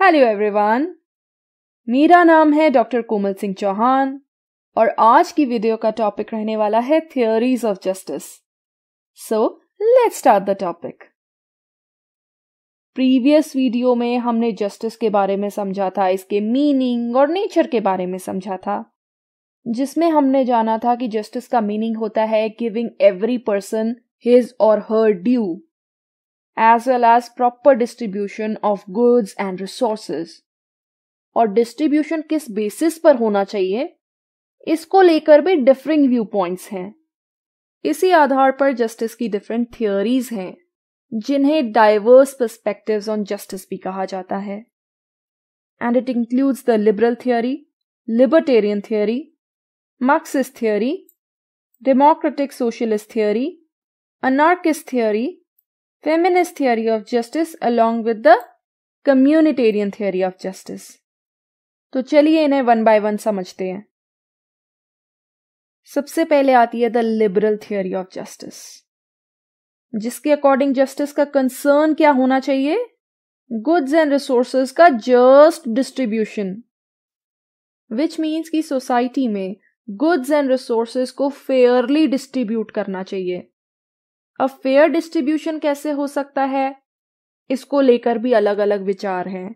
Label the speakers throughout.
Speaker 1: Hello everyone, मेरा नाम है डॉक्टर कोमल सिंह चौहान और आज की वीडियो का टॉपिक रहने वाला है theories of justice. So let's start the topic. Previous video में हमने जस्टिस के बारे में समझा था, इसके मीनिंग और नेचर के बारे में समझा था, जिसमें हमने जाना था कि जस्टिस का मीनिंग होता है गिविंग एवरी पर्सन हिज और हर due as well as proper distribution of goods and resources। और डिस्ट्रीब्यूशन किस बेसिस पर होना चाहिए, इसको लेकर भी डिफरिंग व्यू पॉइंट्स हैं। इसी आधार पर जस्टिस की डिफरेंट थियोरीज हैं, जिन्हें डाइवर्स पर्सपेक्टिव्स ऑन जस्टिस भी कहा जाता है। And it includes the liberal theory, libertarian theory, Marxist theory, democratic socialist theory, anarchist theory, feminist theory of justice along with the communitarian theory of justice। तो चलिए इन्हें one by one समझते हैं। सबसे पहले आती है the liberal theory of justice, जिसके अकॉर्डिंग जस्टिस का कंसर्न क्या होना चाहिए? गुड्स एंड रिसोर्सेज का जस्ट डिस्ट्रीब्यूशन, विच मीन्स कि सोसाइटी में गुड्स एंड रिसोर्सेज को फेयरली डिस्ट्रीब्यूट करना चाहिए। अब फेयर डिस्ट्रीब्यूशन कैसे हो सकता है, इसको लेकर भी अलग अलग विचार हैं,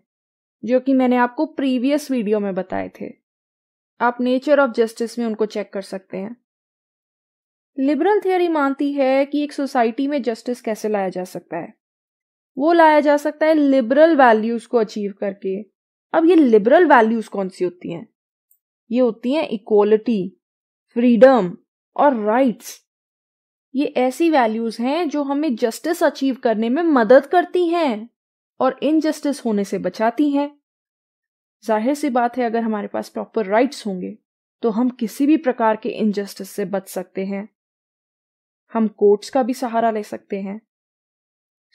Speaker 1: जो कि मैंने आपको प्रीवियस वीडियो में बताए थे। आप नेचर ऑफ जस्टिस में उनको चेक कर सकते हैं। लिबरल थियोरी मानती है कि एक सोसाइटी में जस्टिस कैसे लाया जा सकता है। वो लाया जा सकता है लिबरल वैल्यूज को अचीव करके। अब ये लिबरल वैल्यूज कौन सी होती हैं? ये होती हैं इक्वालिटी, फ्रीडम और राइट्स। ये ऐसी वैल्यूज हैं जो हमें जस्टिस अचीव करने में मदद करती हैं और इनजस्टिस होने से बचाती हैं। जाहिर सी बात है, अगर हमारे पास प्रॉपर राइट्स होंगे तो हम किसी भी प्रकार के इनजस्टिस से बच सकते हैं। हम कोर्ट्स का भी सहारा ले सकते हैं।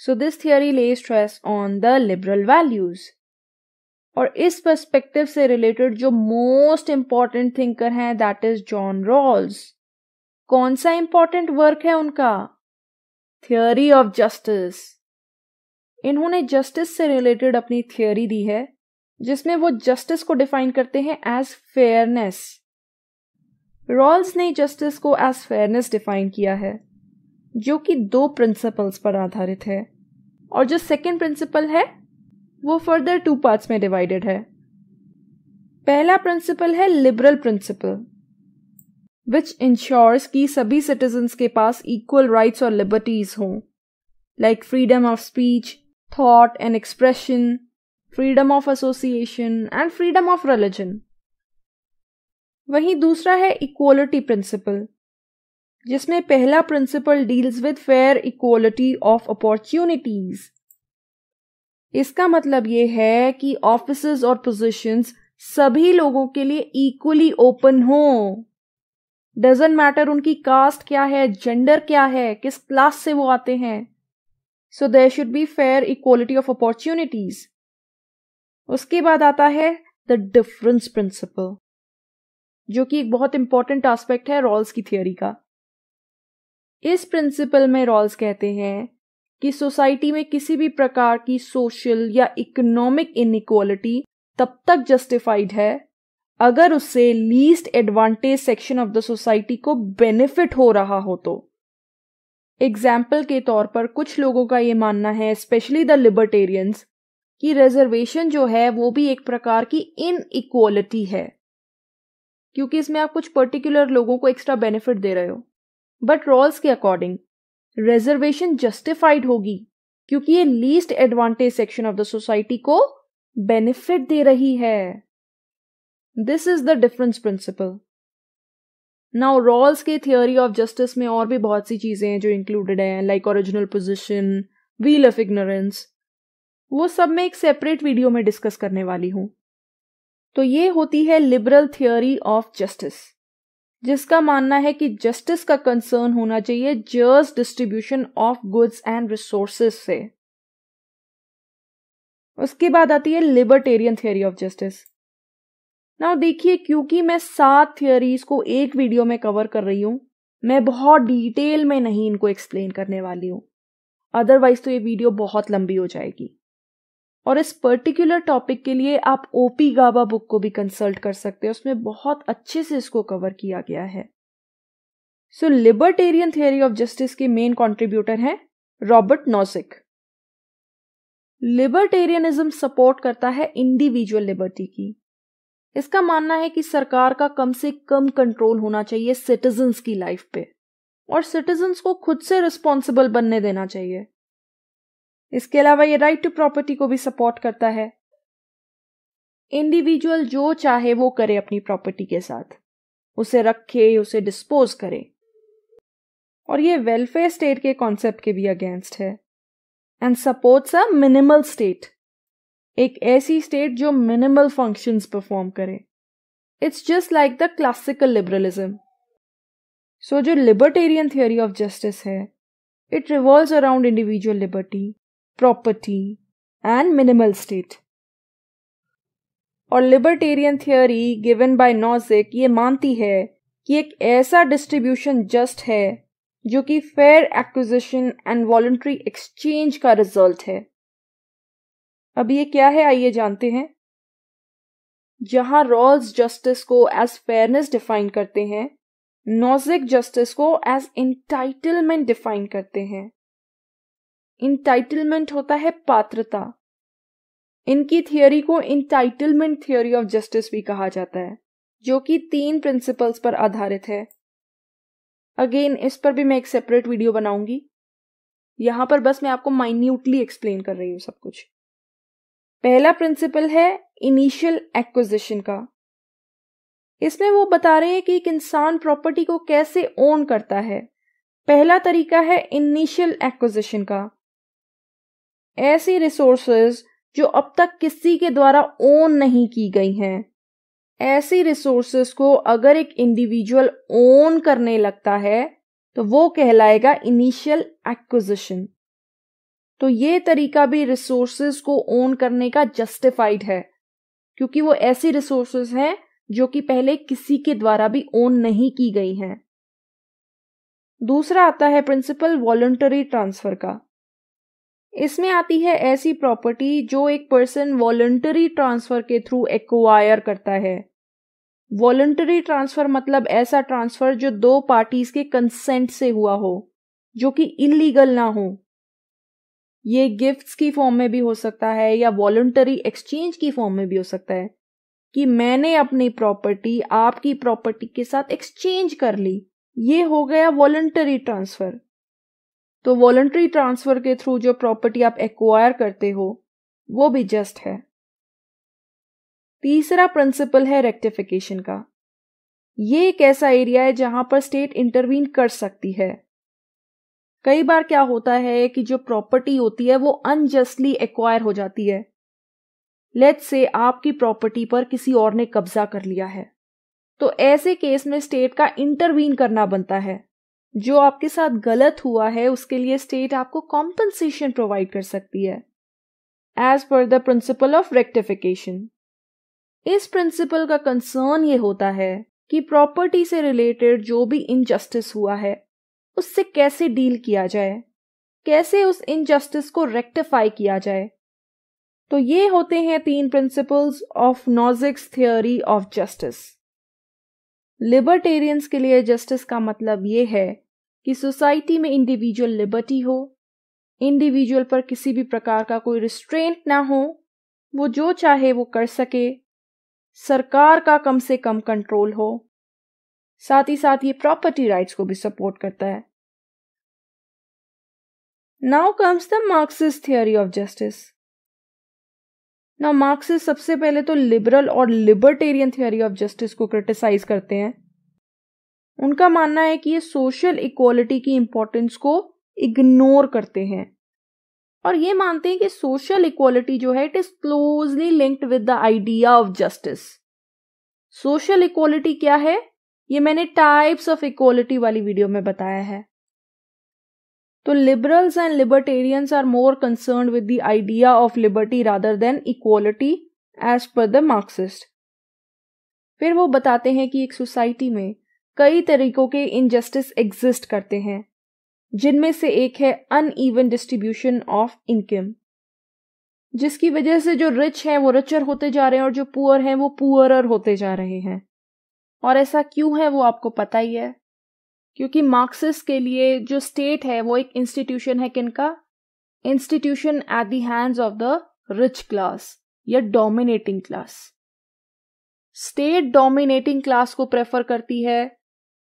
Speaker 1: सो दिस थियोरी ले stress on the liberal values. और इस पर्सपेक्टिव से रिलेटेड जो मोस्ट इंपॉर्टेंट थिंकर हैं, दैट इज जॉन रॉल्स। कौन सा इंपॉर्टेंट वर्क है उनका? Theory of justice. इन्होंने जस्टिस से रिलेटेड अपनी थियोरी दी है, जिसमें वो जस्टिस को डिफाइन करते हैं एज फेयरनेस। रॉल्स ने जस्टिस को एज फेयरनेस डिफाइन किया है, जो कि दो प्रिंसिपल्स पर आधारित है, और जो सेकंड प्रिंसिपल है वो फर्दर टू पार्ट्स में डिवाइडेड है। पहला प्रिंसिपल है लिबरल प्रिंसिपल, which ensures कि सभी citizens के पास equal rights और liberties हों, like freedom of speech, thought and expression, freedom of association and freedom of religion। वहीं दूसरा है equality principle, जिसमें पहला principle deals with fair equality of opportunities। इसका मतलब ये है कि offices और positions सभी लोगों के लिए equally open हों। डजंट मैटर उनकी कास्ट क्या है, जेंडर क्या है, किस क्लास से वो आते हैं। So there should be fair equality of opportunities. उसके बाद आता है द डिफरेंस प्रिंसिपल, जो कि एक बहुत इंपॉर्टेंट एस्पेक्ट है रॉल्स की थियोरी का। इस प्रिंसिपल में रॉल्स कहते हैं कि सोसाइटी में किसी भी प्रकार की सोशल या इकोनॉमिक इनइक्वालिटी तब तक जस्टिफाइड है अगर उससे least advantage section of the society को बेनिफिट हो रहा हो तो। एग्जाम्पल के तौर पर कुछ लोगों का यह मानना है, स्पेशली द लिबर्टेरियंस, कि रिजर्वेशन जो है वो भी एक प्रकार की इनइक्वालिटी है, क्योंकि इसमें आप कुछ पर्टिकुलर लोगों को एक्स्ट्रा बेनिफिट दे रहे हो। बट रॉल्स के अकॉर्डिंग रिजर्वेशन जस्टिफाइड होगी क्योंकि ये least advantage section of the society को बेनिफिट दे रही है। This is the difference principle। Now Rawls के theory of justice में और भी बहुत सी चीजें हैं जो included हैं, like original position, wheel of ignorance। वो सब मैं एक separate वीडियो में डिस्कस करने वाली हूँ। तो ये होती है लिबरल थियोरी ऑफ जस्टिस, जिसका मानना है कि जस्टिस का कंसर्न होना चाहिए just distribution of goods and resources से। उसके बाद आती है libertarian theory of justice. Now देखिए, क्योंकि मैं 7 थियोरीज को एक वीडियो में कवर कर रही हूं, मैं बहुत डिटेल में नहीं इनको एक्सप्लेन करने वाली हूं, अदरवाइज तो ये वीडियो बहुत लंबी हो जाएगी। और इस पर्टिकुलर टॉपिक के लिए आप ओपी गाबा बुक को भी कंसल्ट कर सकते हैं, उसमें बहुत अच्छे से इसको कवर किया गया है। सो लिबर्टेरियन थियरी ऑफ जस्टिस के मेन कंट्रीब्यूटर हैं रॉबर्ट नॉजिक। लिबर्टेरियनिज्म सपोर्ट करता है इंडिविजुअल लिबर्टी की। इसका मानना है कि सरकार का कम से कम कंट्रोल होना चाहिए सिटीजन्स की लाइफ पे और सिटीजन्स को खुद से रिस्पॉन्सिबल बनने देना चाहिए। इसके अलावा ये राइट टू प्रॉपर्टी को भी सपोर्ट करता है। इंडिविजुअल जो चाहे वो करे अपनी प्रॉपर्टी के साथ, उसे रखे, उसे डिस्पोज करे। और ये वेलफेयर स्टेट के कॉन्सेप्ट के भी अगेंस्ट है and supports a minimal state, एक ऐसी स्टेट जो मिनिमल फंक्शंस परफॉर्म करे। It's just like the classical liberalism. So जो लिबर्टेरियन थियोरी ऑफ जस्टिस है, it revolves around individual liberty, property and minimal state. और libertarian theory given by Nozick ये मानती है कि एक ऐसा डिस्ट्रीब्यूशन जस्ट है जो कि fair acquisition and voluntary exchange का रिजल्ट है। अब ये क्या है आइए जानते हैं। जहां रॉल्स जस्टिस को एज फेयरनेस डिफाइन करते हैं, नॉजिक जस्टिस को एज इंटाइटलमेंट डिफाइन करते हैं। इंटाइटलमेंट होता है पात्रता। इनकी थियोरी को इंटाइटलमेंट थियोरी ऑफ जस्टिस भी कहा जाता है, जो कि 3 प्रिंसिपल्स पर आधारित है। अगेन इस पर भी मैं एक सेपरेट वीडियो बनाऊंगी, यहां पर बस मैं आपको माइन्यूटली एक्सप्लेन कर रही हूं सब कुछ। पहला प्रिंसिपल है इनिशियल एक्विजिशन का। इसमें वो बता रहे हैं कि एक इंसान प्रॉपर्टी को कैसे ओन करता है। पहला तरीका है इनिशियल एक्विजिशन का। ऐसी रिसोर्सेज जो अब तक किसी के द्वारा ओन नहीं की गई हैं, ऐसी रिसोर्सेज को अगर एक इंडिविजुअल ओन करने लगता है तो वो कहलाएगा इनिशियल एक्विजिशन। तो ये तरीका भी रिसोर्सेज को ओन करने का जस्टिफाइड है, क्योंकि वो ऐसी रिसोर्सेज हैं जो कि पहले किसी के द्वारा भी ओन नहीं की गई हैं। दूसरा आता है प्रिंसिपल वॉलंटरी ट्रांसफर का। इसमें आती है ऐसी प्रॉपर्टी जो एक पर्सन वॉलंटरी ट्रांसफर के थ्रू एक्वायर करता है। वॉलंटरी ट्रांसफर मतलब ऐसा ट्रांसफर जो 2 पार्टीज के कंसेंट से हुआ हो, जो कि इलीगल ना हो। ये गिफ्ट्स की फॉर्म में भी हो सकता है या वॉलंटरी एक्सचेंज की फॉर्म में भी हो सकता है कि मैंने अपनी प्रॉपर्टी आपकी प्रॉपर्टी के साथ एक्सचेंज कर ली। ये हो गया वॉलंटरी ट्रांसफर। तो वॉलंटरी ट्रांसफर के थ्रू जो प्रॉपर्टी आप एक्वायर करते हो वो भी जस्ट है। तीसरा प्रिंसिपल है रेक्टिफिकेशन का। ये एक ऐसा एरिया है जहां पर स्टेट इंटरवीन कर सकती है। कई बार क्या होता है कि जो प्रॉपर्टी होती है वो अनजस्टली एक्वायर हो जाती है। लेट्स से आपकी प्रॉपर्टी पर किसी और ने कब्जा कर लिया है, तो ऐसे केस में स्टेट का इंटरवीन करना बनता है। जो आपके साथ गलत हुआ है उसके लिए स्टेट आपको कॉम्पनसेशन प्रोवाइड कर सकती है as per the principle of rectification. इस प्रिंसिपल का कंसर्न ये होता है कि प्रॉपर्टी से रिलेटेड जो भी इनजस्टिस हुआ है उससे कैसे डील किया जाए, कैसे उस इनजस्टिस को रेक्टिफाई किया जाए। तो ये होते हैं 3 principles of Nozick's theory of justice. Libertarians के लिए जस्टिस का मतलब ये है कि सोसाइटी में इंडिविजुअल लिबर्टी हो, इंडिविजुअल पर किसी भी प्रकार का कोई रिस्ट्रेंट ना हो, वो जो चाहे वो कर सके, सरकार का कम से कम कंट्रोल हो। साथ ही साथ ये प्रॉपर्टी राइट्स को भी सपोर्ट करता है। Now comes the Marxist theory of justice. Now Marxist सबसे पहले तो लिबरल और लिबर्टेरियन थियोरी ऑफ जस्टिस को क्रिटिसाइज करते हैं। उनका मानना है कि ये सोशल इक्वालिटी की इंपॉर्टेंस को इग्नोर करते हैं और ये मानते हैं कि सोशल इक्वालिटी जो है it is closely linked with the idea of justice. Social equality क्या है ये मैंने टाइप्स ऑफ इक्वालिटी वाली वीडियो में बताया है। तो liberals and libertarians are more concerned with the idea of liberty rather than equality as per the Marxist. फिर वो बताते हैं कि एक सोसाइटी में कई तरीकों के इनजस्टिस एग्जिस्ट करते हैं, जिनमें से एक है अनइवन डिस्ट्रीब्यूशन ऑफ इनकम। जिसकी वजह से जो रिच हैं वो रिचर होते जा रहे हैं और जो पुअर हैं वो पुअरर होते जा रहे हैं। और ऐसा क्यों है वो आपको पता ही है, क्योंकि मार्क्सिस्ट के लिए जो स्टेट है वो एक इंस्टीट्यूशन है किनका? Institution at the hands of the rich class या dominating class. State dominating class को प्रेफर करती है,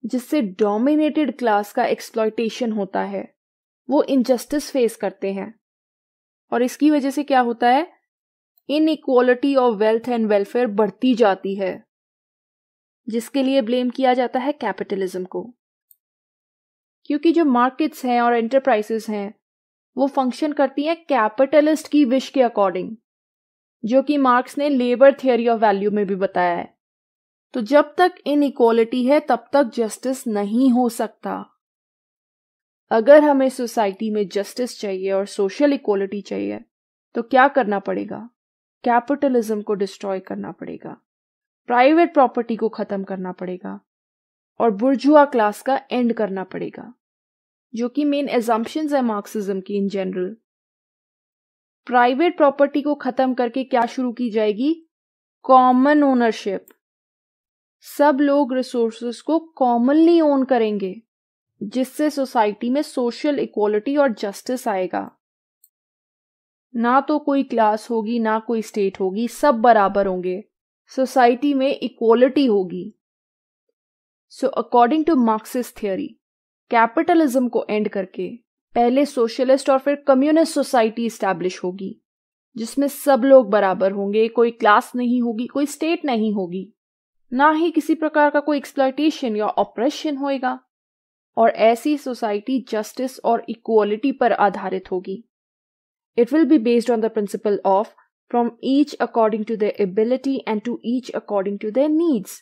Speaker 1: जिससे डोमिनेटेड क्लास का एक्सप्लॉयटेशन होता है, वो इनजस्टिस फेस करते हैं। और इसकी वजह से क्या होता है? Inequality of wealth and welfare बढ़ती जाती है, जिसके लिए ब्लेम किया जाता है कैपिटलिज्म को। क्योंकि जो मार्केट्स हैं और एंटरप्राइजेस हैं वो फंक्शन करती हैं कैपिटलिस्ट की विश के अकॉर्डिंग, जो कि मार्क्स ने लेबर थियरी ऑफ वैल्यू में भी बताया है। तो जब तक इनइक्वालिटी है तब तक जस्टिस नहीं हो सकता। अगर हमें सोसाइटी में जस्टिस चाहिए और सोशल इक्वालिटी चाहिए तो क्या करना पड़ेगा? कैपिटलिज्म को डिस्ट्रॉय करना पड़ेगा, प्राइवेट प्रॉपर्टी को खत्म करना पड़ेगा और बुर्जुआ क्लास का एंड करना पड़ेगा, जो कि मेन एजम्पशंस है मार्क्सिज्म की इन जनरल। प्राइवेट प्रॉपर्टी को खत्म करके क्या शुरू की जाएगी? Common ownership. सब लोग रिसोर्सेज को कॉमनली ओन करेंगे, जिससे सोसाइटी में सोशल इक्वालिटी और जस्टिस आएगा। ना तो कोई क्लास होगी ना कोई स्टेट होगी, सब बराबर होंगे, सोसाइटी में इक्वालिटी होगी। So according to Marxist theory, capitalism को एंड करके पहले सोशलिस्ट और फिर कम्युनिस्ट सोसाइटी इस्टेब्लिश होगी, जिसमें सब लोग बराबर होंगे, कोई क्लास नहीं होगी, कोई स्टेट नहीं होगी, ना ही किसी प्रकार का कोई एक्सप्लॉयटेशन या ऑपरेशन होएगा। और ऐसी सोसाइटी जस्टिस और इक्वालिटी पर आधारित होगी। It will be based on the principle of from each according to their ability and to each according to their needs.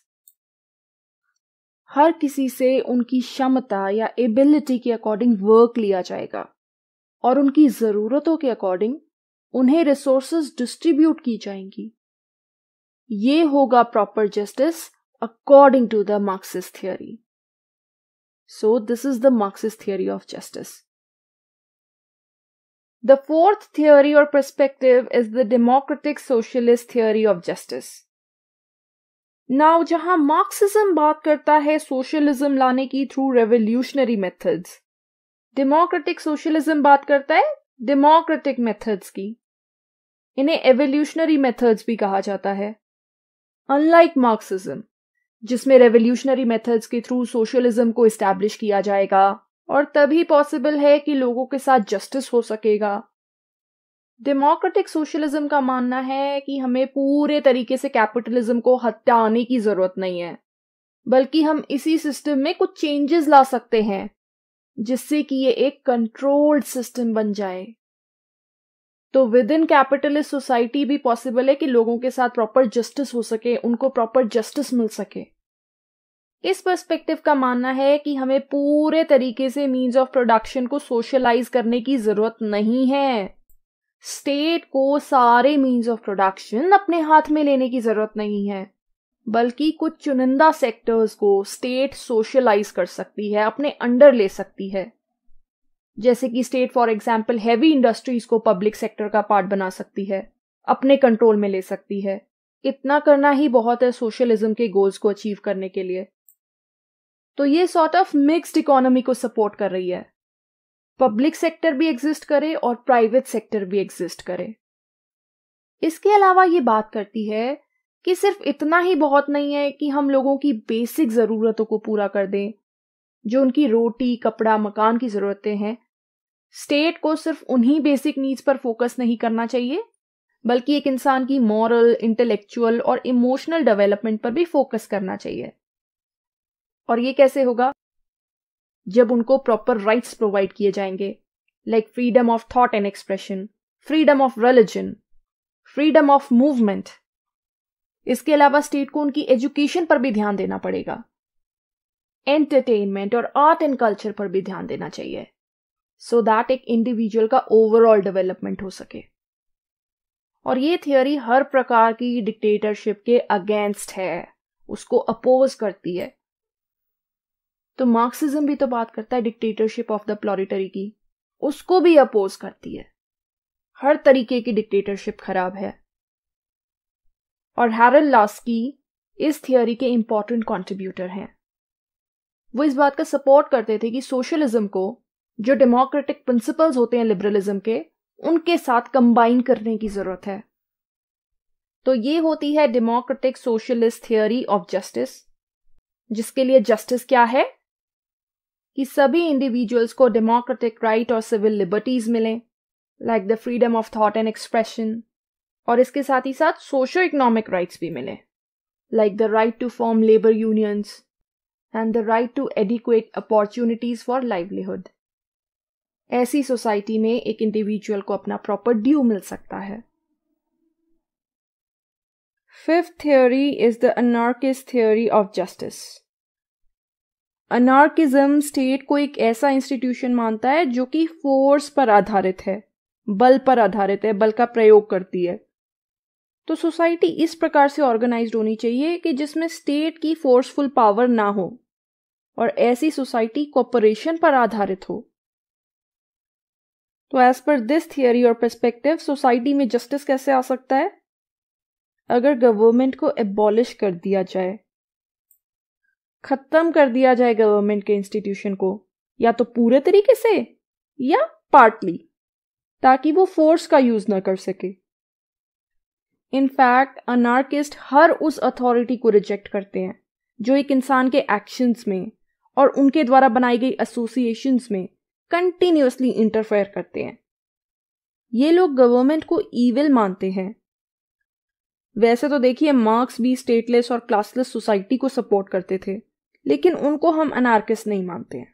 Speaker 1: हर किसी से उनकी क्षमता या एबिलिटी के अकॉर्डिंग वर्क लिया जाएगा और उनकी जरूरतों के अकॉर्डिंग उन्हें रिसोर्सेज डिस्ट्रीब्यूट की जाएंगी। ये होगा proper justice according to the Marxist theory. So this is the Marxist theory of justice. The fourth theory or perspective is the democratic socialist theory of justice. Now, जहां Marxism बात करता है socialism लाने की through revolutionary methods, democratic socialism बात करता है democratic methods की। इन्हें एवोल्यूशनरी मेथड्स भी कहा जाता है। अनलाइक मार्क्सिज्म, जिसमें रेवोल्यूशनरी मेथड्स के थ्रू सोशलिज्म को इस्टेब्लिश किया जाएगा और तभी पॉसिबल है कि लोगों के साथ जस्टिस हो सकेगा, डेमोक्रेटिक सोशलिज्म का मानना है कि हमें पूरे तरीके से कैपिटलिज्म को हटाने की जरूरत नहीं है, बल्कि हम इसी सिस्टम में कुछ चेंजेस ला सकते हैं, जिससे कि ये एक कंट्रोल्ड सिस्टम बन जाए। तो विद इन कैपिटलिस्ट सोसाइटी भी पॉसिबल है कि लोगों के साथ प्रॉपर जस्टिस हो सके, उनको प्रॉपर जस्टिस मिल सके। इस पर्सपेक्टिव का मानना है कि हमें पूरे तरीके से मीन्स ऑफ प्रोडक्शन को सोशलाइज करने की जरूरत नहीं है। स्टेट को सारे मीन्स ऑफ प्रोडक्शन अपने हाथ में लेने की जरूरत नहीं है, बल्कि कुछ चुनिंदा सेक्टर्स को स्टेट सोशलाइज कर सकती है, अपने अंडर ले सकती है। जैसे कि state for example heavy industries को पब्लिक सेक्टर का पार्ट बना सकती है, अपने कंट्रोल में ले सकती है। इतना करना ही बहुत है सोशलिज्म के गोल्स को अचीव करने के लिए। तो ये सॉर्ट ऑफ मिक्स्ड इकोनॉमी को सपोर्ट कर रही है। पब्लिक सेक्टर भी एग्जिस्ट करे और प्राइवेट सेक्टर भी एग्जिस्ट करे। इसके अलावा ये बात करती है कि सिर्फ इतना ही बहुत नहीं है कि हम लोगों की बेसिक जरूरतों को पूरा कर दें, जो उनकी रोटी, कपड़ा, मकान की जरूरतें हैं। स्टेट को सिर्फ उन्हीं बेसिक नीड्स पर फोकस नहीं करना चाहिए, बल्कि एक इंसान की मॉरल, इंटेलेक्चुअल और इमोशनल डेवलपमेंट पर भी फोकस करना चाहिए। और ये कैसे होगा? जब उनको प्रॉपर राइट्स प्रोवाइड किए जाएंगे, like freedom of thought and expression, freedom of religion, freedom of movement. इसके अलावा स्टेट को उनकी एजुकेशन पर भी ध्यान देना पड़ेगा, एंटरटेनमेंट और आर्ट एंड कल्चर पर भी ध्यान देना चाहिए, सो दैट एक इंडिविजुअल का ओवरऑल डेवलपमेंट हो सके। और ये थियोरी हर प्रकार की डिक्टेटरशिप के अगेंस्ट है, उसको अपोज करती है। तो मार्क्सिज्म भी तो बात करता है डिक्टेटरशिप ऑफ द प्रोलेटरी की, उसको भी अपोज करती है। हर तरीके की डिक्टेटरशिप खराब है। और हैरल्ड लास्की इस थियोरी के इंपॉर्टेंट कंट्रीब्यूटर हैं। वो इस बात का सपोर्ट करते थे कि सोशलिज्म को जो डेमोक्रेटिक प्रिंसिपल्स होते हैं लिबरलिज्म के, उनके साथ कंबाइन करने की जरूरत है। तो ये होती है democratic socialist theory of justice, जिसके लिए जस्टिस क्या है कि सभी इंडिविजुअल्स को डेमोक्रेटिक राइट और सिविल लिबर्टीज मिलें, like the freedom of thought and expression, और इसके साथ ही साथ सोशो इकोनॉमिक राइट्स भी मिले, like the right to form labour unions and the right to adequate opportunities for livelihood. ऐसी सोसाइटी में एक इंडिविजुअल को अपना प्रॉपर ड्यू मिल सकता है। Fifth theory is the anarchist theory of justice. Anarchism state को एक ऐसा इंस्टीट्यूशन मानता है जो कि फोर्स पर आधारित है, बल पर आधारित है, बल का प्रयोग करती है। तो सोसाइटी इस प्रकार से ऑर्गेनाइज्ड होनी चाहिए कि जिसमें स्टेट की फोर्सफुल पावर ना हो, और ऐसी सोसाइटी कोऑपरेशन पर आधारित हो। तो एज पर दिस थियोरी और पर्सपेक्टिव, सोसाइटी में जस्टिस कैसे आ सकता है? अगर गवर्नमेंट को एबॉलिश कर दिया जाए, खत्म कर दिया जाए गवर्नमेंट के इंस्टीट्यूशन को, या तो पूरे तरीके से या पार्टली, ताकि वो फोर्स का यूज ना कर सके। इनफैक्ट अनार्किस्ट हर उस अथॉरिटी को रिजेक्ट करते हैं जो एक इंसान के एक्शंस में और उनके द्वारा बनाई गई एसोसिएशंस में कंटिन्यूअसली इंटरफेयर करते हैं। ये लोग गवर्नमेंट को ईविल मानते हैं। वैसे तो देखिए, मार्क्स भी स्टेटलेस और क्लासलेस सोसाइटी को सपोर्ट करते थे, लेकिन उनको हम अनार्किस्ट नहीं मानते हैं।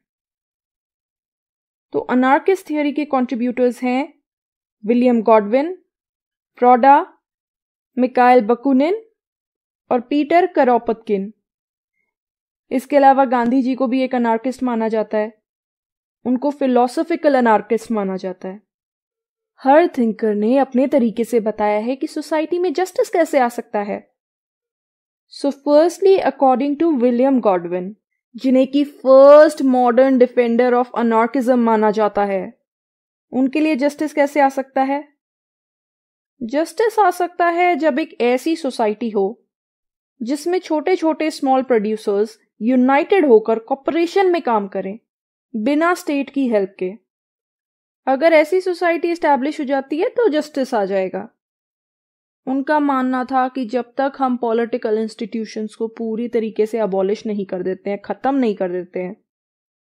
Speaker 1: तो अनार्किस्ट थियोरी के कंट्रीब्यूटर्स हैं विलियम गॉडविन, फ्रॉडा, मिकाइल बकुनिन और पीटर करोपत्किन। इसके अलावा गांधी जी को भी एक अनार्किस्ट माना जाता है। उनको फिलोसॉफिकल अनार्किस्ट माना जाता है। हर थिंकर ने अपने तरीके से बताया है कि सोसाइटी में जस्टिस कैसे आ सकता है। So firstly, according to William Godwin, जिन्हें की first modern defender of anarchism माना जाता है, उनके लिए जस्टिस कैसे आ सकता है? जस्टिस आ सकता है जब एक ऐसी सोसाइटी हो जिसमें छोटे छोटे स्मॉल प्रोड्यूसर्स यूनाइटेड होकर कॉर्पोरेशन में काम करें, बिना स्टेट की हेल्प के। अगर ऐसी सोसाइटी एस्टैब्लिश हो जाती है तो जस्टिस आ जाएगा। उनका मानना था कि जब तक हम पॉलिटिकल इंस्टीट्यूशंस को पूरी तरीके से अबॉलिश नहीं कर देते हैं, खत्म नहीं कर देते हैं,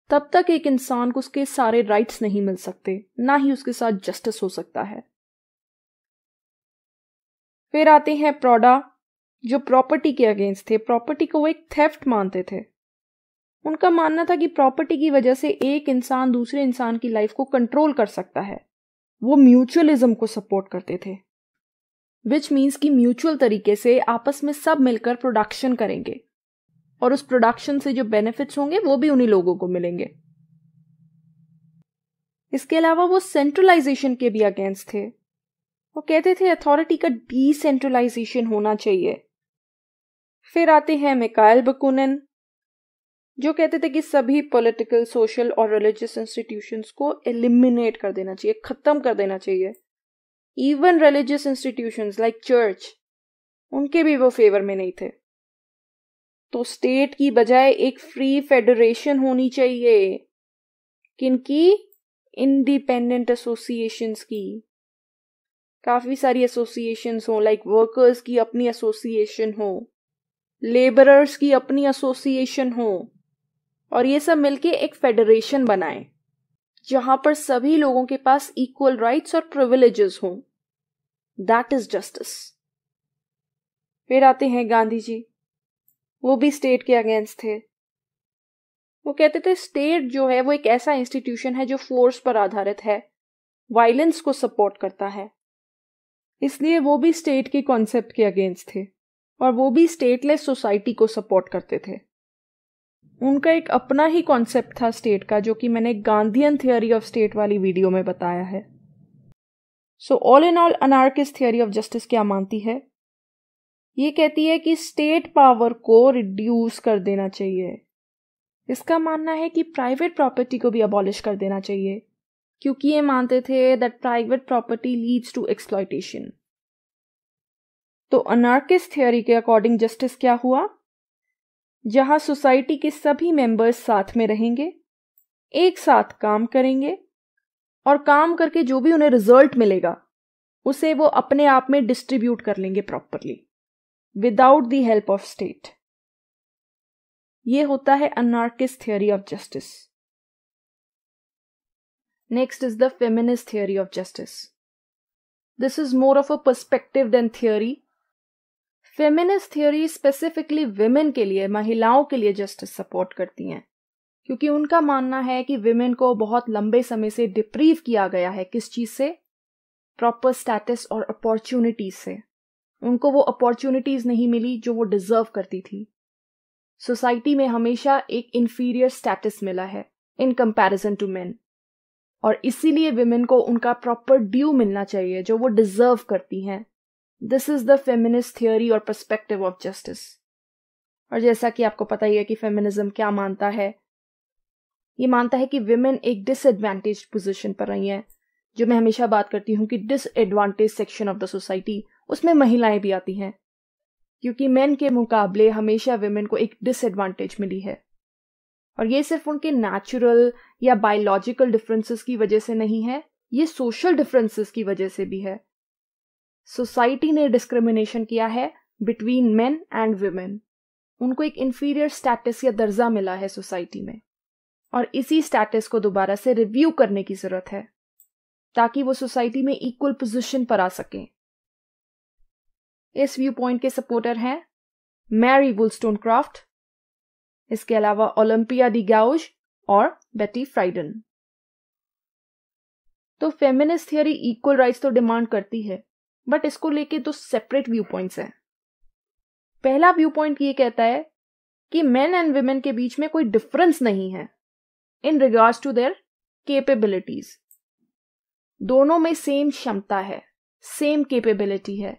Speaker 1: तब तक एक इंसान को उसके सारे राइट्स नहीं मिल सकते, ना ही उसके साथ जस्टिस हो सकता है। फिर आते हैं प्रोडा, जो प्रॉपर्टी के अगेंस्ट थे। प्रॉपर्टी को वो एक थेफ्ट मानते थे। उनका मानना था कि प्रॉपर्टी की वजह से एक इंसान दूसरे इंसान की लाइफ को कंट्रोल कर सकता है। वो म्यूचुअलिज्म को सपोर्ट करते थे, विच मीन्स कि म्यूचुअल तरीके से आपस में सब मिलकर प्रोडक्शन करेंगे, और उस प्रोडक्शन से जो बेनिफिट्स होंगे वो भी उन्हीं लोगों को मिलेंगे। इसके अलावा वो सेंट्रलाइजेशन के भी अगेंस्ट थे। वो कहते थे अथॉरिटी का डिसेंट्रलाइजेशन होना चाहिए। फिर आते हैं मिकाइल बकुनिन, जो कहते थे कि सभी पॉलिटिकल, सोशल और रिलीजियस इंस्टीट्यूशंस को एलिमिनेट कर देना चाहिए, खत्म कर देना चाहिए। Even religious institutions like church, उनके भी वो फेवर में नहीं थे। तो स्टेट की बजाय एक फ्री फेडरेशन होनी चाहिए। किनकी? इंडिपेंडेंट एसोसिएशंस की। काफी सारी एसोसिएशंस हो, लाइक वर्कर्स की अपनी एसोसिएशन हो, लेबरर्स की अपनी एसोसिएशन हो, और ये सब मिलके एक फेडरेशन बनाएं जहां पर सभी लोगों के पास इक्वल राइट्स और प्रिविलेजेस हों। That is justice. फिर आते हैं गांधी जी, वो भी स्टेट के अगेंस्ट थे। वो कहते थे स्टेट जो है वो एक ऐसा इंस्टीट्यूशन है जो फोर्स पर आधारित है, वायलेंस को सपोर्ट करता है। इसलिए वो भी स्टेट के कॉन्सेप्ट के अगेंस्ट थे, और वो भी स्टेटलेस सोसाइटी को सपोर्ट करते थे। उनका एक अपना ही कॉन्सेप्ट था स्टेट का, जो कि मैंने गांधीयन थियोरी ऑफ स्टेट वाली वीडियो में बताया है। So all in all, anarchist theory of justice क्या मानती है? ये कहती है कि स्टेट पावर को रिड्यूस कर देना चाहिए। इसका मानना है कि प्राइवेट प्रॉपर्टी को भी अबॉलिश कर देना चाहिए, क्योंकि ये मानते थे that private property leads to exploitation. तो अनार्किस्ट थियोरी के अकॉर्डिंग जस्टिस क्या हुआ? जहां सोसाइटी के सभी मेंबर्स साथ में रहेंगे, एक साथ काम करेंगे और काम करके जो भी उन्हें रिजल्ट मिलेगा उसे वो अपने आप में डिस्ट्रीब्यूट कर लेंगे properly without the help of state. ये होता है anarchist theory of justice. Next is the feminist theory of justice. This is more of a perspective than theory. Feminist theory specifically women के लिए, महिलाओं के लिए जस्टिस सपोर्ट करती हैं, क्योंकि उनका मानना है कि विमेन को बहुत लंबे समय से डिप्रीव किया गया है। किस चीज से? प्रॉपर स्टेटस और अपॉर्चुनिटीज से। उनको वो अपॉर्चुनिटीज नहीं मिली जो वो डिजर्व करती थी। सोसाइटी में हमेशा एक इंफीरियर स्टेटस मिला है इन कंपैरिजन टू मेन, और इसीलिए विमेन को उनका प्रॉपर ड्यू मिलना चाहिए जो वो डिजर्व करती हैं। This is the feminist theory और पर्सपेक्टिव ऑफ जस्टिस। और जैसा कि आपको पता ही है कि फेमिनिज्म क्या मानता है, ये मानता है कि विमेन एक डिसएडवांटेज पोजीशन पर रही हैं। जो मैं हमेशा बात करती हूँ कि disadvantage section of the society, उसमें महिलाएं भी आती हैं, क्योंकि मेन के मुकाबले हमेशा विमेन को एक डिसएडवांटेज मिली है। और ये सिर्फ उनके नेचुरल या बायोलॉजिकल डिफरेंसेस की वजह से नहीं है, ये सोशल डिफरेंसेस की वजह से भी है। सोसाइटी ने डिस्क्रिमिनेशन किया है बिटवीन मेन एंड विमेन। उनको एक इंफीरियर स्टेटस या दर्जा मिला है सोसाइटी में, और इसी स्टेटस को दोबारा से रिव्यू करने की जरूरत है ताकि वो सोसाइटी में इक्वल पोजीशन पर आ सकें। इस व्यू पॉइंट के सपोर्टर हैं मैरी वुलस्टोनक्राफ्ट, इसके अलावा ओलंपिया डी गाउज और बेटी फ्राइडन। तो फेमिनिस्ट थियोरी इक्वल राइट्स तो डिमांड करती है, बट इसको लेके दो सेपरेट व्यू पॉइंट्स हैं। पहला व्यू पॉइंट ये कहता है कि मेन एंड विमेन के बीच में कोई डिफरेंस नहीं है in regards to their capabilities. दोनों में सेम क्षमता है, सेम कैपेबिलिटी है।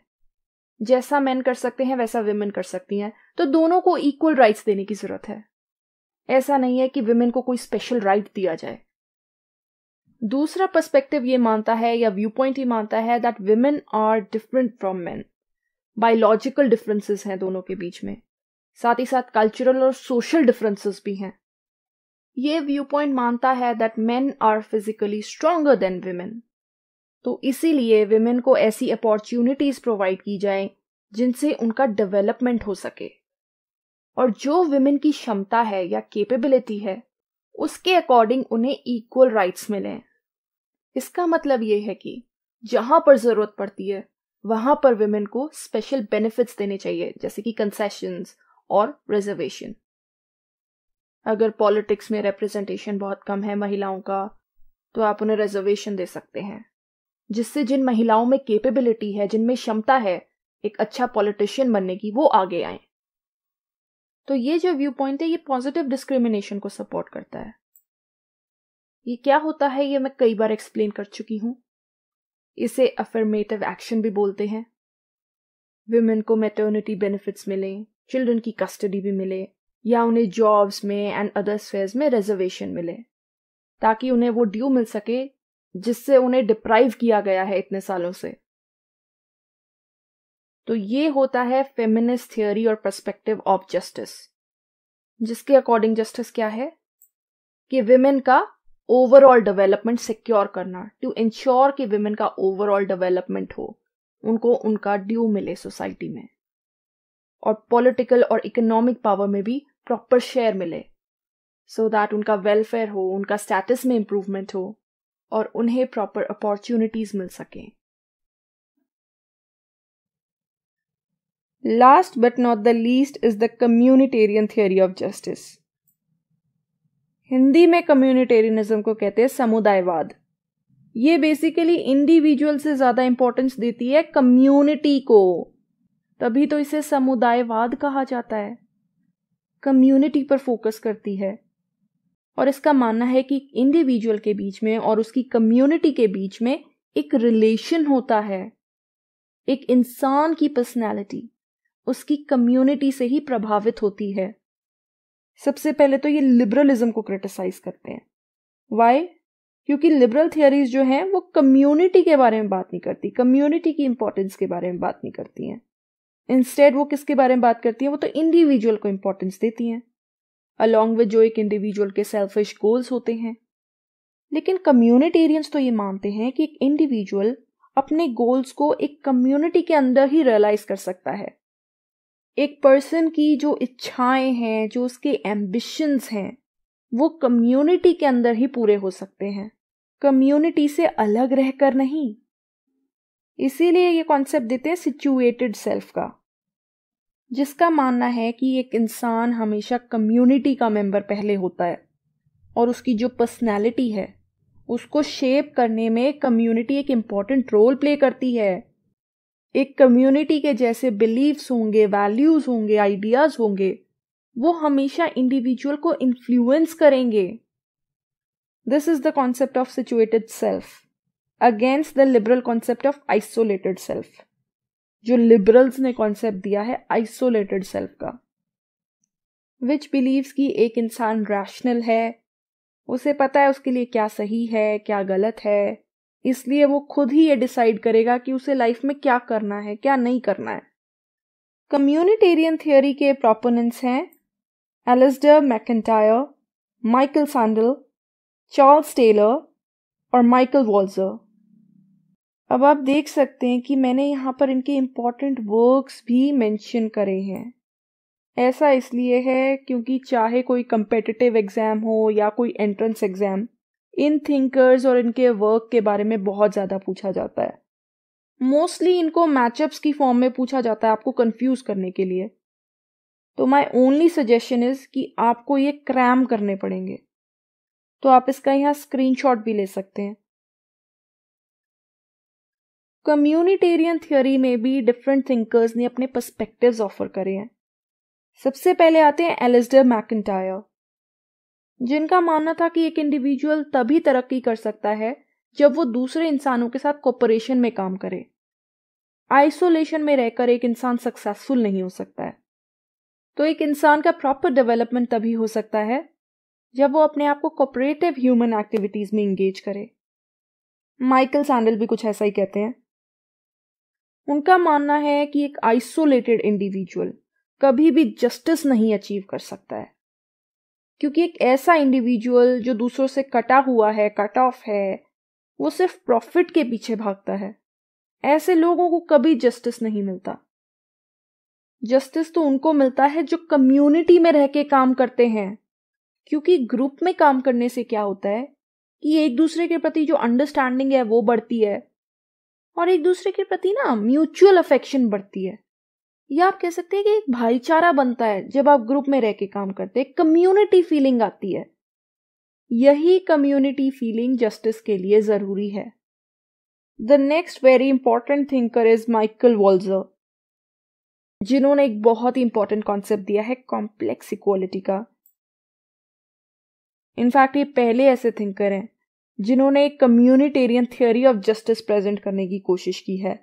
Speaker 1: जैसा मेन कर सकते हैं वैसा विमेन कर सकती हैं, तो दोनों को इक्वल राइट्स देने की जरूरत है। ऐसा नहीं है कि विमेन को कोई स्पेशल राइट दिया जाए। दूसरा पर्सपेक्टिव ये मानता है, या व्यू पॉइंट ये मानता है, that women are different from men. Biological differences हैं दोनों के बीच में, साथ ही साथ कल्चरल और सोशल डिफरेंसेस भी हैं। ये व्यू पॉइंट मानता है that men are physically stronger than women, तो इसीलिए विमेन को ऐसी अपॉर्चुनिटीज प्रोवाइड की जाए जिनसे उनका डेवलपमेंट हो सके, और जो विमेन की क्षमता है या कैपेबिलिटी है उसके अकॉर्डिंग उन्हें इक्वल राइट्स मिलें। इसका मतलब ये है कि जहां पर जरूरत पड़ती है वहां पर विमेन को स्पेशल बेनिफिट्स देने चाहिए, जैसे कि कंसेशंस और रिजर्वेशन। अगर पॉलिटिक्स में रिप्रेजेंटेशन बहुत कम है महिलाओं का, तो आप उन्हें रिजर्वेशन दे सकते हैं, जिससे जिन महिलाओं में कैपेबिलिटी है, जिनमें क्षमता है एक अच्छा पॉलिटिशियन बनने की, वो आगे आए। तो ये जो व्यू पॉइंट है ये पॉजिटिव डिस्क्रिमिनेशन को सपोर्ट करता है। ये क्या होता है ये मैं कई बार एक्सप्लेन कर चुकी हूं। इसे अफर्मेटिव एक्शन भी बोलते हैं। विमेन को मैटरनिटी बेनिफिट्स मिले, चिल्ड्रन की कस्टडी भी मिले, या उन्हें जॉब्स में एंड अदर स्फेयर्स में रिजर्वेशन मिले, ताकि उन्हें वो ड्यू मिल सके जिससे उन्हें डिप्राइव किया गया है इतने सालों से। तो ये होता है फेमिनिस्ट थियोरी और पर्सपेक्टिव ऑफ जस्टिस, जिसके अकॉर्डिंग जस्टिस क्या है कि विमेन का ओवरऑल डेवलपमेंट सिक्योर करना, टू इंश्योर कि विमेन का ओवरऑल डेवलपमेंट हो, उनको उनका ड्यू मिले सोसाइटी में, और पॉलिटिकल और इकोनॉमिक पावर में भी प्रॉपर शेयर मिले, सो दैट उनका वेलफेयर हो, उनका स्टेटस में इंप्रूवमेंट हो और उन्हें प्रॉपर अपॉर्चुनिटीज मिल सके। Last but not the least is the communitarian theory of justice. Hindi में कम्युनिटेरियनिज्म को कहते हैं समुदायवाद। ये बेसिकली इंडिविजुअल से ज्यादा इंपॉर्टेंस देती है कम्युनिटी को, तभी तो इसे समुदायवाद कहा जाता है। कम्युनिटी पर फोकस करती है, और इसका मानना है कि इंडिविजुअल के बीच में और उसकी कम्युनिटी के बीच में एक रिलेशन होता है। एक इंसान की पर्सनैलिटी उसकी कम्युनिटी से ही प्रभावित होती है। सबसे पहले तो ये लिबरलिज्म को क्रिटिसाइज करते हैं। वाई? क्योंकि लिबरल थियरीज जो हैं वो कम्युनिटी के बारे में बात नहीं करती, कम्युनिटी की इंपॉर्टेंस के बारे में बात नहीं करती हैं। इंस्टेड वो किसके बारे में बात करती हैं, वो तो इंडिविजुअल को इंपॉर्टेंस देती हैं, अलॉन्ग विद जो एक इंडिविजुअल के सेल्फिश गोल्स होते हैं। लेकिन कम्युनिटेरियंस तो ये मानते हैं कि एक इंडिविजुअल अपने गोल्स को एक कम्युनिटी के अंदर ही रियलाइज कर सकता है। एक पर्सन की जो इच्छाएं हैं, जो उसके एम्बिशंस हैं, वो कम्युनिटी के अंदर ही पूरे हो सकते हैं, कम्युनिटी से अलग रहकर नहीं। इसीलिए ये कॉन्सेप्ट देते हैं सिचुएटेड सेल्फ का, जिसका मानना है कि एक इंसान हमेशा कम्युनिटी का मेंबर पहले होता है और उसकी जो पर्सनैलिटी है उसको शेप करने में कम्युनिटी एक इम्पॉर्टेंट रोल प्ले करती है। एक कम्युनिटी के जैसे बिलीव्स होंगे, वैल्यूज होंगे, आइडियाज होंगे, वो हमेशा इंडिविजुअल को इन्फ्लुएंस करेंगे। This is the concept of situated self against the liberal concept of isolated self, जो लिबरल्स ने कॉन्सेप्ट दिया है आइसोलेटेड सेल्फ का, विच बिलीव्स कि एक इंसान रैशनल है, उसे पता है उसके लिए क्या सही है क्या गलत है, इसलिए वो खुद ही ये डिसाइड करेगा कि उसे लाइफ में क्या करना है क्या नहीं करना है। कम्युनिटेरियन थियोरी के प्रोपोनेंट्स हैं Alasdair MacIntyre, Michael Sandel, Charles Taylor और माइकल वॉल्जर। अब आप देख सकते हैं कि मैंने यहाँ पर इनके इम्पॉर्टेंट वर्क्स भी मेंशन करे हैं। ऐसा इसलिए है क्योंकि चाहे कोई कंपेटिटिव एग्जाम हो या कोई एंट्रेंस एग्जाम, इन थिंकर्स और इनके वर्क के बारे में बहुत ज़्यादा पूछा जाता है। मोस्टली इनको मैचअप्स की फॉर्म में पूछा जाता है आपको कंफ्यूज करने के लिए। तो माय ओनली सजेशन इज कि आपको ये क्रैम करने पड़ेंगे, तो आप इसका यहाँ स्क्रीनशॉट भी ले सकते हैं। कम्युनिटेरियन थियोरी में भी डिफरेंट थिंकर्स ने अपने पर्सपेक्टिव्स ऑफर करे हैं। सबसे पहले आते हैं एलिस्टर मैकेंटायर, जिनका मानना था कि एक इंडिविजुअल तभी तरक्की कर सकता है जब वो दूसरे इंसानों के साथ कोऑपरेशन में काम करे। आइसोलेशन में रहकर एक इंसान सक्सेसफुल नहीं हो सकता है। तो एक इंसान का प्रॉपर डेवलपमेंट तभी हो सकता है जब वो अपने आप को कोऑपरेटिव ह्यूमन एक्टिविटीज में इंगेज करे। माइकल सैंडल भी कुछ ऐसा ही कहते हैं। उनका मानना है कि एक आइसोलेटेड इंडिविजुअल कभी भी जस्टिस नहीं अचीव कर सकता है, क्योंकि एक ऐसा इंडिविजुअल जो दूसरों से कटा हुआ है, कट ऑफ है, वो सिर्फ प्रॉफिट के पीछे भागता है। ऐसे लोगों को कभी जस्टिस नहीं मिलता। जस्टिस तो उनको मिलता है जो कम्युनिटी में रह के काम करते हैं, क्योंकि ग्रुप में काम करने से क्या होता है कि एक दूसरे के प्रति जो अंडरस्टैंडिंग है वो बढ़ती है और एक दूसरे के प्रति ना म्यूचुअल अफेक्शन बढ़ती है, या आप कह सकते हैं कि एक भाईचारा बनता है। जब आप ग्रुप में रह के काम करते हैं कम्युनिटी फीलिंग आती है। यही कम्युनिटी फीलिंग जस्टिस के लिए जरूरी है। The next very important thinker is Michael Walzer, जिन्होंने एक बहुत ही इंपॉर्टेंट कॉन्सेप्ट दिया है कॉम्प्लेक्स इक्वालिटी का। इनफैक्ट ये पहले ऐसे थिंकर हैं जिन्होंने एक communitarian theory of justice present करने की कोशिश की है।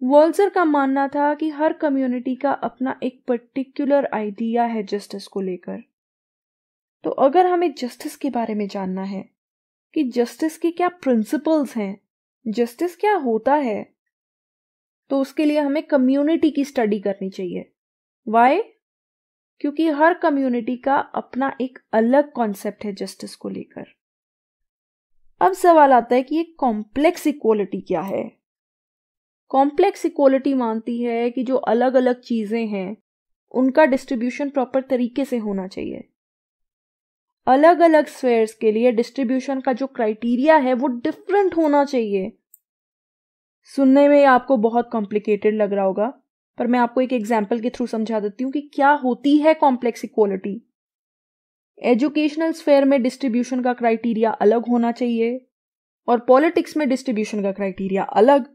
Speaker 1: वॉल्जर का मानना था कि हर कम्युनिटी का अपना एक पर्टिकुलर आइडिया है जस्टिस को लेकर। तो अगर हमें जस्टिस के बारे में जानना है कि जस्टिस के क्या प्रिंसिपल्स हैं, जस्टिस क्या होता है, तो उसके लिए हमें कम्युनिटी की स्टडी करनी चाहिए। वाई? क्योंकि हर कम्युनिटी का अपना एक अलग कॉन्सेप्ट है जस्टिस को लेकर। अब सवाल आता है कि ये कॉम्प्लेक्स इक्वालिटी क्या है। कॉम्प्लेक्स इक्वालिटी मानती है कि जो अलग अलग चीजें हैं उनका डिस्ट्रीब्यूशन प्रॉपर तरीके से होना चाहिए। अलग अलग स्फेयर्स के लिए डिस्ट्रीब्यूशन का जो क्राइटेरिया है वो डिफरेंट होना चाहिए। सुनने में आपको बहुत कॉम्प्लिकेटेड लग रहा होगा, पर मैं आपको एक एग्जाम्पल के थ्रू समझा देती हूँ कि क्या होती है कॉम्प्लेक्स इक्वालिटी। एजुकेशनल स्फेयर में डिस्ट्रीब्यूशन का क्राइटेरिया अलग होना चाहिए और पॉलिटिक्स में डिस्ट्रीब्यूशन का क्राइटेरिया अलग।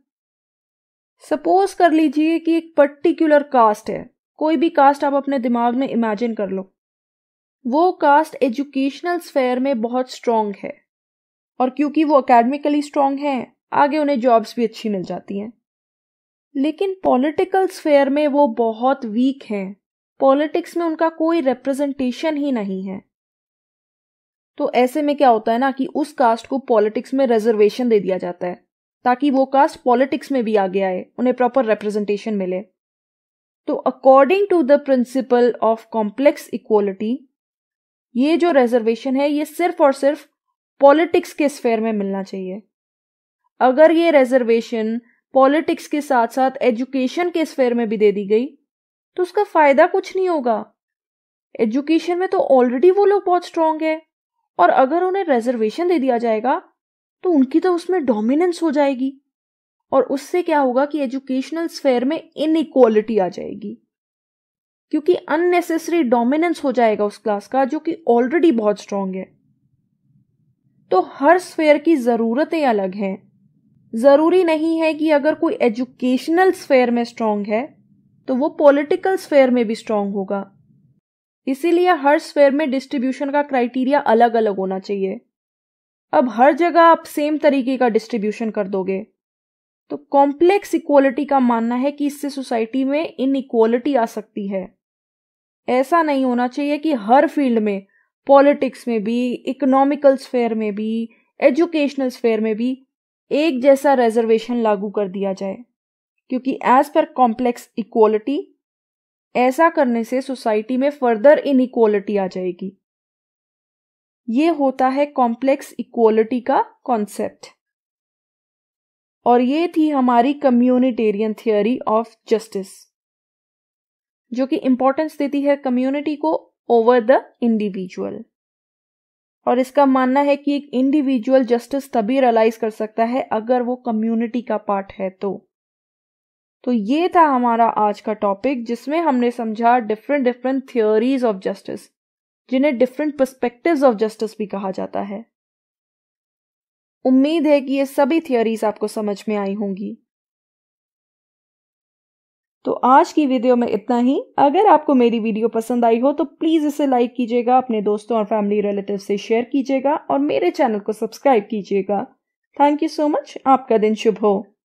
Speaker 1: सपोज कर लीजिए कि एक पर्टिकुलर कास्ट है, कोई भी कास्ट आप अपने दिमाग में इमेजिन कर लो। वो कास्ट एजुकेशनल स्फेयर में बहुत स्ट्रांग है और क्योंकि वो एकेडमिकली स्ट्रांग है आगे उन्हें जॉब्स भी अच्छी मिल जाती हैं। लेकिन पॉलिटिकल स्फेयर में वो बहुत वीक हैं, पॉलिटिक्स में उनका कोई रिप्रेजेंटेशन ही नहीं है। तो ऐसे में क्या होता है ना कि उस कास्ट को पॉलिटिक्स में रिजर्वेशन दे दिया जाता है ताकि वो कास्ट पॉलिटिक्स में भी आगे आए, उन्हें प्रॉपर रिप्रेजेंटेशन मिले। तो according to the principle of complex equality, ये जो रिजर्वेशन है ये सिर्फ और सिर्फ पॉलिटिक्स के स्फेयर में मिलना चाहिए। अगर ये रिजर्वेशन पॉलिटिक्स के साथ साथ एजुकेशन के स्फेयर में भी दे दी गई तो उसका फायदा कुछ नहीं होगा। एजुकेशन में तो ऑलरेडी वो लोग बहुत स्ट्रांग है, और अगर उन्हें रिजर्वेशन दे दिया जाएगा तो उनकी तो उसमें डोमिनेंस हो जाएगी, और उससे क्या होगा कि एजुकेशनल स्फेयर में इनइक्वालिटी आ जाएगी, क्योंकि अननेसेसरी डोमिनेंस हो जाएगा उस क्लास का जो कि ऑलरेडी बहुत स्ट्रांग है। तो हर स्फेयर की जरूरतें अलग हैं। जरूरी नहीं है कि अगर कोई एजुकेशनल स्फेयर में स्ट्रांग है तो वो पॉलिटिकल स्फेयर में भी स्ट्रांग होगा। इसीलिए हर स्फेयर में डिस्ट्रीब्यूशन का क्राइटेरिया अलग अलग होना चाहिए। अब हर जगह आप सेम तरीके का डिस्ट्रीब्यूशन कर दोगे तो कॉम्प्लेक्स इक्वालिटी का मानना है कि इससे सोसाइटी में इनइक्वालिटी आ सकती है। ऐसा नहीं होना चाहिए कि हर फील्ड में, पॉलिटिक्स में भी, इकोनॉमिकल स्फेयर में भी, एजुकेशनल स्फेयर में भी एक जैसा रिजर्वेशन लागू कर दिया जाए, क्योंकि एज पर कॉम्प्लेक्स इक्वालिटी ऐसा करने से सोसाइटी में फर्दर इनइक्वालिटी आ जाएगी। ये होता है कॉम्प्लेक्स इक्वालिटी का कॉन्सेप्ट। और ये थी हमारी कम्युनिटेरियन थियोरी ऑफ जस्टिस, जो कि इंपॉर्टेंस देती है कम्युनिटी को ओवर द इंडिविजुअल। और इसका मानना है कि एक इंडिविजुअल जस्टिस तभी रियलाइज कर सकता है अगर वो कम्युनिटी का पार्ट है। तो ये था हमारा आज का टॉपिक, जिसमें हमने समझा डिफरेंट थियोरीज ऑफ जस्टिस, जिन्हें डिफरेंट पर्सपेक्टिव्स ऑफ जस्टिस भी कहा जाता है। उम्मीद है कि ये सभी थियोरीज आपको समझ में आई होंगी। तो आज की वीडियो में इतना ही। अगर आपको मेरी वीडियो पसंद आई हो तो प्लीज इसे लाइक कीजिएगा, अपने दोस्तों और फैमिली रिलेटिव से शेयर कीजिएगा और मेरे चैनल को सब्सक्राइब कीजिएगा। Thank you so much. आपका दिन शुभ हो।